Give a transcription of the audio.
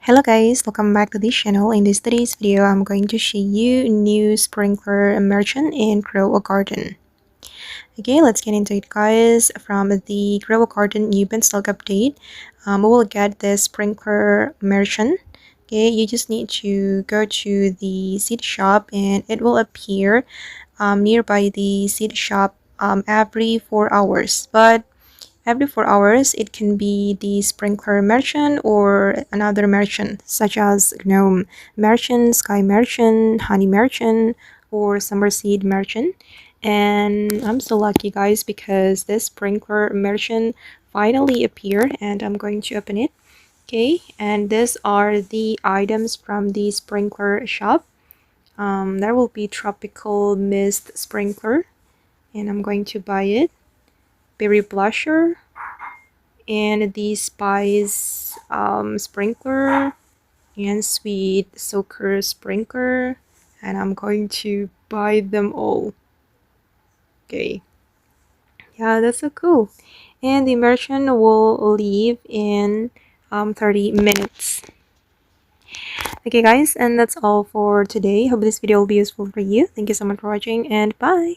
Hello guys, welcome back to this channel. In today's video, I'm going to show you new sprinkler immersion in Grow a Garden. Okay, let's get into it guys. From the Grow a Garden new install update, we will get this sprinkler immersion. Okay, you just need to go to the seed shop and it will appear nearby the seed shop every 4 hours. But every 4 hours, it can be the sprinkler merchant or another merchant, such as gnome merchant, sky merchant, honey merchant, or summer seed merchant. And I'm so lucky, guys, because this sprinkler merchant finally appeared, and I'm going to open it. Okay, and these are the items from the sprinkler shop. There will be tropical mist sprinkler, and I'm going to buy it. Berry blusher, and the spice sprinkler and sweet soaker sprinkler, and I'm going to buy them all. Okay, yeah, that's so cool. And the immersion will leave in 30 minutes. Okay guys, and that's all for today. Hope this video will be useful for you. Thank you so much for watching, and bye.